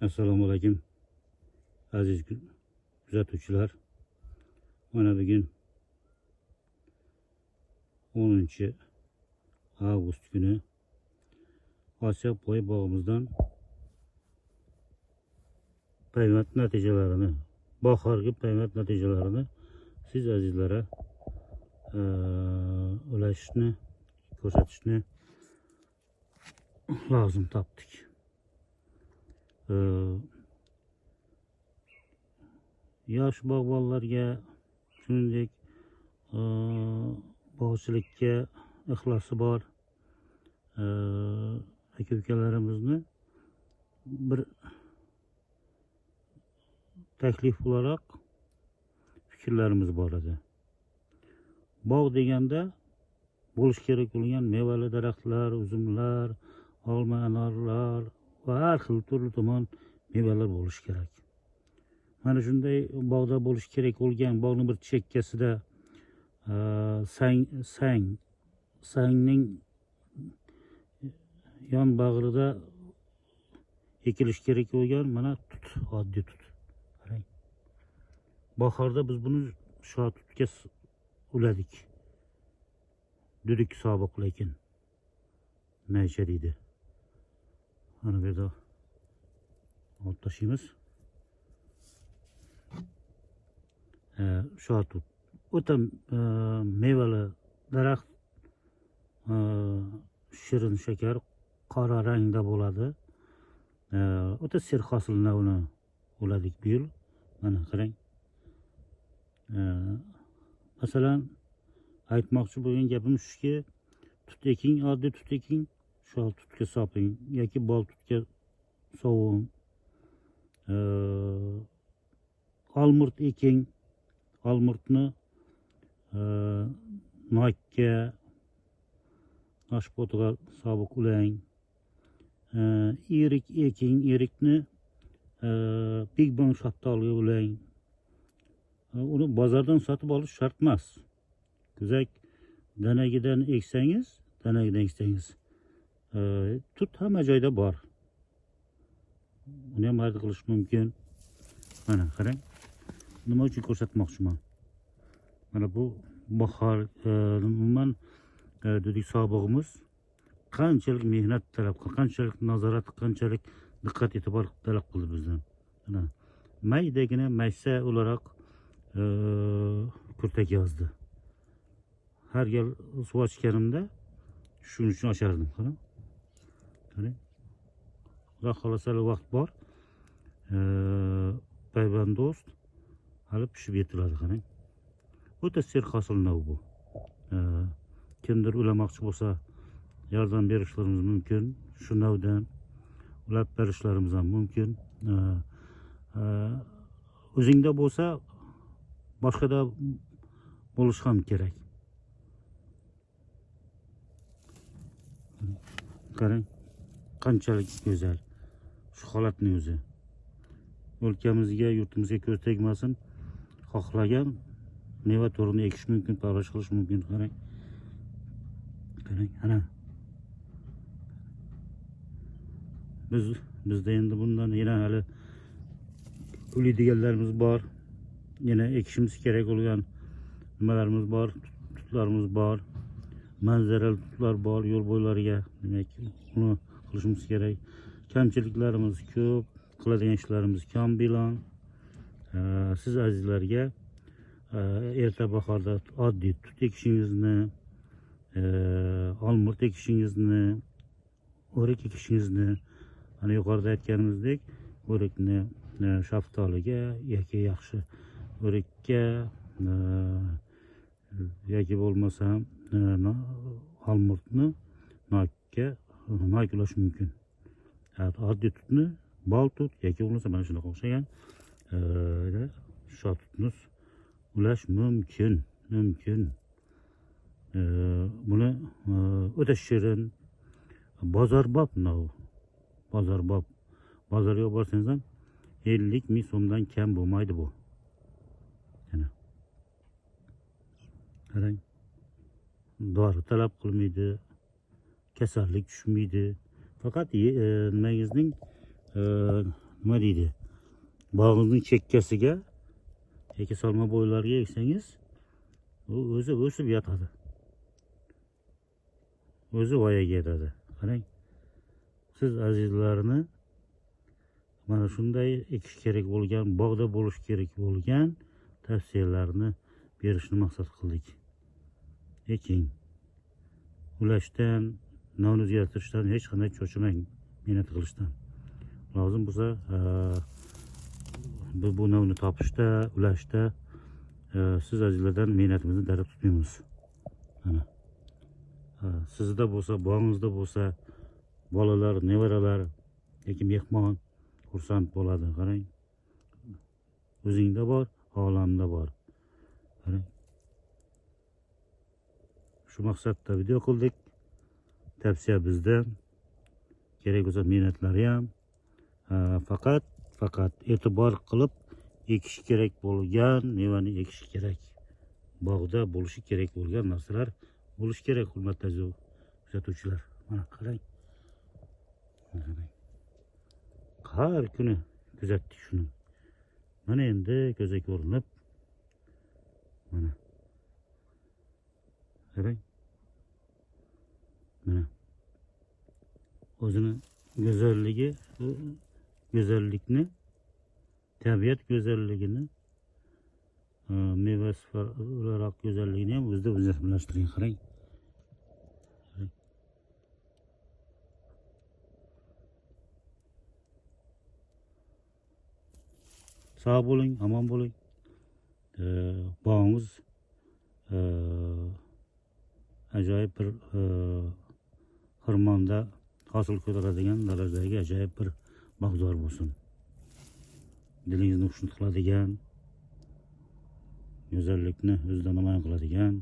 Assalomu alaykum aziz kuzatuvchilar. Mana bugun 10-avgust kuni Osiyo poy bog'imizdan payvand natijalarini, bahorgi payvand natijalarini siz azizlara ulashishni, ko'rsatishni lozim topdik. Yosh bog'bonlarga, shuningdek bog'chilikka ixlosi bor aka-ukalarimizni bir taklif olarak fikrlarimiz bor edi. Bog' deganda bo'lish kerak bo'lgan mevali daraxtlar, uzumlar, olma, anorlar va har xil turli tomon mevalar bo'lishi kerak. Mana shunday bog'da bo'lish kerak bo'lgan bog'ning bir chekkasida sangning yon bag'rida ekilish kerak bo'lgan mana tut, oddiy tut. Qarang. Bahorda biz buni shu tutga uladik. Dudik sobiq, lekin naycha deydi. Mana bu yerda olib tashlaymiz. Shu tut o'ta mevali daraxt, shirin shakar, qora rangda bo'ladi. O'ta serhosil uni uladik bu yil. Mana qarang. Masalan, aytmoqchi bo'lgan gapim shuki, tut eking, oddiy tut eking, shu tutga soping yoki bol tutga sovun. Olmurt eking, olmurtni nokka, oshpotga sobiq ulang. Erik eking, erikni bigbon shaftoliga ulang. Uni bozordan sotib olish shart emas. Kuzak danagidan eksangiz, tut hamma joyda bor. Uni ham arz qilish mumkin. Mana qarang. Nima uchun ko'rsatmoqchiman? Mana bu bahor, umuman dedik, sobig'imiz qanchalik mehnat talab qildi, qanchalik nazorat, qanchalik diqqat e'tibor talab qildi bizdan. Mana maydagina maysa o'laroq kurtak yozdi. Har gal suv ochganimda shuning uchun ochardim. Qarang. Xudo xolasa vaqt bor. Payvand do'st hali pishib yetiladi. Qarang. O'ta serhosil nav bu. Kimdir ulamoqchi bo'lsa yordam berishlarimiz mumkin. Shu navdan ulab berishlarimiz ham mumkin. O'zingda bo'lsa boshqada bo'lish ham kerak. Qarang, qanchalik go'zal shu holatning o'zi. O'lkamizga, yurtimizga ko'z tegmasin, xohlagan meva turini ekish mumkin, parvarish qilish mumkin. Qarang. Ana. Bizda endi bundan yana hali ulaydiganlarimiz bor. Yana ekishimiz kerak bo'lgan nimalarimiz bor, tutlarimiz bor. Manzarali tutlar bor yo'l bo'ylariga. Demak, uni qilishimiz kerak. Kamchiliklarimiz ko'p, qiladigan ishlarimiz kam bilan. Siz azizlarga erta bahorda oddiy tut ekishingizni, olmurt ekishingizni, o'rik ekishingizni, ana yuqorida aytganimizdek, o'rikni shaftoliga yoki yaxshi o'rikka yoki bo'lmasa olmurtni nokka ulash mumkin. Oddiy tutni bol tut yoki bo'lmasa mana shunaqa o'xshagan shu tutni ulash mumkin. Buni o'ta shirin, bozorbop nav. Bozorga borsangiz ham 50 ming so'mdan kam bo'lmaydi bu. Mana. Qarang. Dori talab qilmaydi, kasallik tushmaydi. Faqat nimangizning nima deydi? Bog'ingizning chekkasiga yoki solma bo'ylarga eksangiz, u o'zi o'sib yotadi. O'zi voyaga yetadi. Qarang. Siz azizlarni mana shunday ekish kerak bo'lgan, bog'da bo'lish kerak bo'lgan tavsiyalarni berishni maqsad qildik. Eking. Ulashdan, non o'zgartirishdan hech qanday cho'chimang, mehnat qilishdan. Lozim bo'lsa, bu nonni topishda, ulashda siz azizlardan mehnatimizni darab tutmaymiz. Mana. Sizda bo'lsa, bog'ingizda bo'lsa, bolalar, nevaralar yoki mehmon xursand bo'ladi. Qarang. O'zingda bor, olamda bor. Qarang. Shu maqsadda video qildik. Tavsiya bizdan. Kerak bo'lsa mehnatlari ham faqat e'tibor qilib ekish kerak bo'lgan mevani ekish kerak. Bog'da bo'lishi kerak bo'lgan narsalar bo'lishi kerak, hurmatli kuzatuvchilar. Mana qarang. Har kuni kuzatdik shuni. Mana endi ko'zga ko'rinib. Mana. Qarang. Mana. O'zini go'zallikni, tabiat go'zalligini, meva sifatlaroq go'zalligini ham o'zida o'zlashtirgan. Qarang. Sog' bo'ling, omon bo'ling. Bog'ingiz ajoyib bir xirmonda hosil ko'taradigan darajadagi ajoyib bir bog'zor bo'lsin. Dilingizni xushnud qiladigan, go'zallikni o'zida namoyon qiladigan